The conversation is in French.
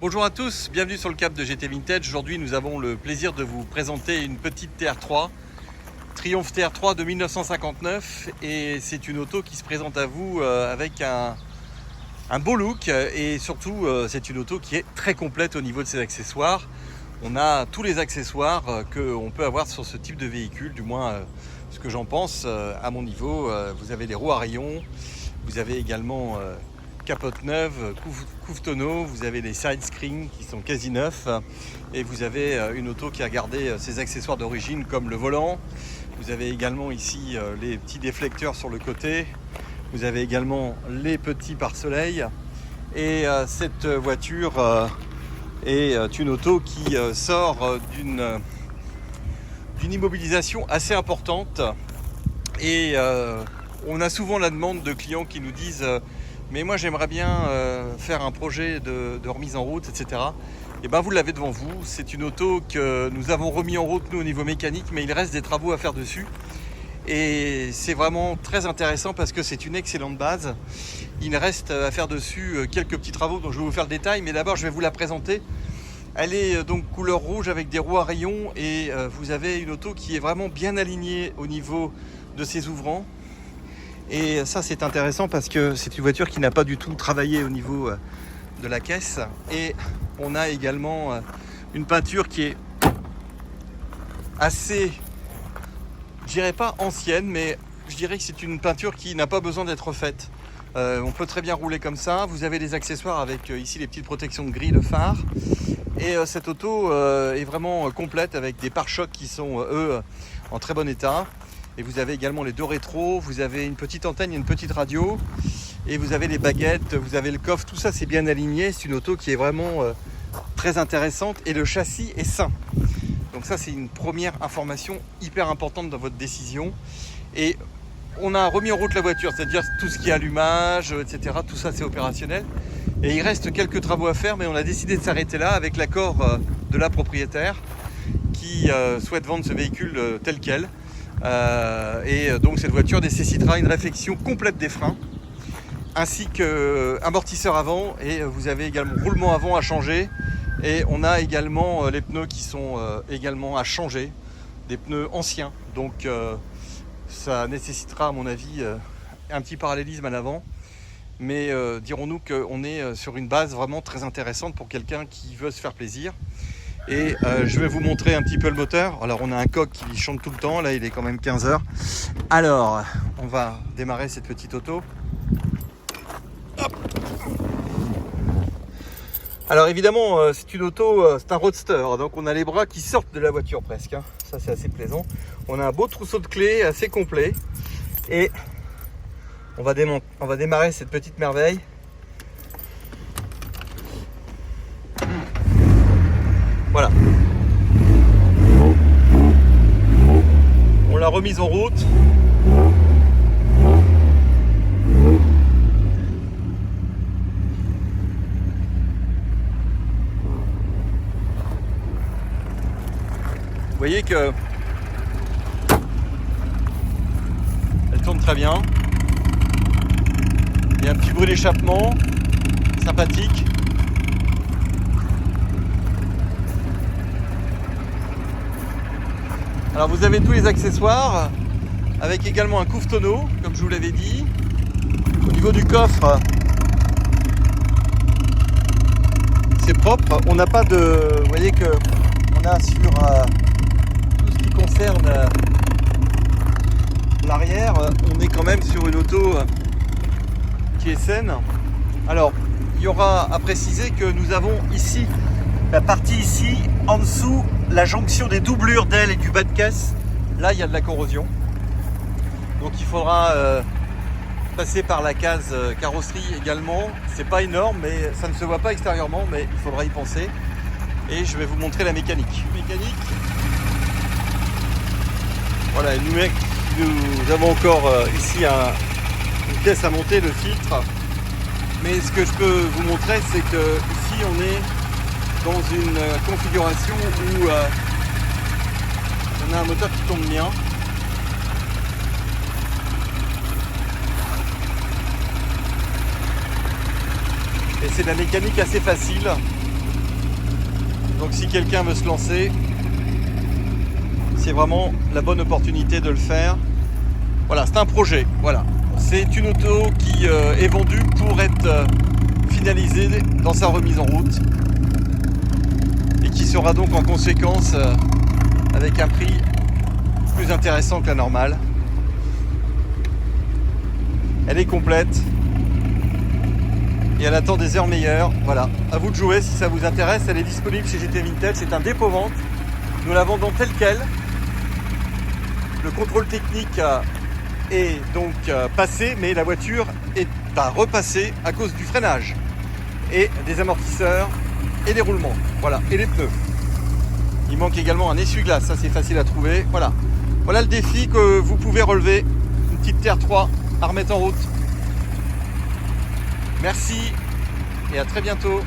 Bonjour à tous, bienvenue sur le Cap de GT Vintage. Aujourd'hui nous avons le plaisir de vous présenter une petite TR3, Triumph TR3 de 1959, et c'est une auto qui se présente à vous avec un beau look, et surtout c'est une auto qui est très complète au niveau de ses accessoires. On a tous les accessoires qu'on peut avoir sur ce type de véhicule, du moins ce que j'en pense à mon niveau. Vous avez les roues à rayons, vous avez également capote neuve, couve tonneau, vous avez les side screens qui sont quasi neufs, et vous avez une auto qui a gardé ses accessoires d'origine comme le volant. Vous avez également ici les petits déflecteurs sur le côté, vous avez également les petits pare-soleil, et cette voiture est une auto qui sort d'une immobilisation assez importante, et on a souvent la demande de clients qui nous disent mais moi j'aimerais bien faire un projet de remise en route, etc. Et bien vous l'avez devant vous, c'est une auto que nous avons remis en route nous au niveau mécanique, mais il reste des travaux à faire dessus. Et c'est vraiment très intéressant parce que c'est une excellente base. Il reste à faire dessus quelques petits travaux dont je vais vous faire le détail, mais d'abord je vais vous la présenter. Elle est donc couleur rouge avec des roues à rayons, et vous avez une auto qui est vraiment bien alignée au niveau de ses ouvrants. Et ça c'est intéressant parce que c'est une voiture qui n'a pas du tout travaillé au niveau de la caisse. Et on a également une peinture qui est assez, je dirais pas ancienne, mais je dirais que c'est une peinture qui n'a pas besoin d'être refaite. On peut très bien rouler comme ça. Vous avez des accessoires avec ici les petites protections de grille de phare. Et cette auto est vraiment complète avec des pare-chocs qui sont eux en très bon état. Et vous avez également les deux rétros, vous avez une petite antenne et une petite radio, et vous avez les baguettes, vous avez le coffre, tout ça c'est bien aligné. C'est une auto qui est vraiment très intéressante, et le châssis est sain. Donc ça c'est une première information hyper importante dans votre décision. Et on a remis en route la voiture, c'est-à-dire tout ce qui est allumage, etc. Tout ça c'est opérationnel. Et il reste quelques travaux à faire, mais on a décidé de s'arrêter là avec l'accord de la propriétaire qui souhaite vendre ce véhicule tel quel. Et donc cette voiture nécessitera une réfection complète des freins ainsi qu'amortisseur avant, et vous avez également roulement avant à changer, et on a également les pneus qui sont également à changer, des pneus anciens, donc ça nécessitera à mon avis un petit parallélisme à l'avant, mais dirons-nous qu'on est sur une base vraiment très intéressante pour quelqu'un qui veut se faire plaisir. Et je vais vous montrer un petit peu le moteur. Alors on a un coq qui chante tout le temps, là il est quand même 15h. Alors on va démarrer cette petite auto. Hop. Alors évidemment c'est une auto, c'est un roadster, donc on a les bras qui sortent de la voiture presque, hein. Ça c'est assez plaisant. On a un beau trousseau de clés assez complet, et on va démarrer cette petite merveille. Voilà. On l'a remise en route. Vous voyez que elle tourne très bien. Il y a un petit bruit d'échappement sympathique. Alors vous avez tous les accessoires, avec également un couve tonneau, comme je vous l'avais dit. Au niveau du coffre, c'est propre. On n'a pas de... Vous voyez que on a sur tout ce qui concerne l'arrière, on est quand même sur une auto qui est saine. Alors, il y aura à préciser que nous avons ici, la partie ici, en dessous, la jonction des doublures d'ailes et du bas de caisse. Là, il y a de la corrosion. Donc il faudra passer par la case carrosserie également. C'est pas énorme, mais ça ne se voit pas extérieurement, mais il faudra y penser. Et je vais vous montrer la mécanique. Voilà, nous avons encore ici une pièce à monter, le filtre. Mais ce que je peux vous montrer, c'est que ici on est dans une configuration où on a un moteur qui tourne bien. Et c'est de la mécanique assez facile. Donc si quelqu'un veut se lancer, c'est vraiment la bonne opportunité de le faire. Voilà, c'est un projet. Voilà, c'est une auto qui est vendue pour être finalisée dans sa remise en route et qui sera donc en conséquence avec un prix plus intéressant que la normale. Elle est complète et elle attend des heures meilleures. Voilà, à vous de jouer si ça vous intéresse. Elle est disponible chez GT Vintage, c'est un dépôt-vente. Nous la vendons telle quelle. Le contrôle technique est donc passé, mais la voiture est à repasser à cause du freinage et des amortisseurs et des roulements. Voilà, et les pneus. Il manque également un essuie-glace, ça c'est facile à trouver. Voilà, voilà le défi que vous pouvez relever. Une petite TR3 à remettre en route. Merci et à très bientôt.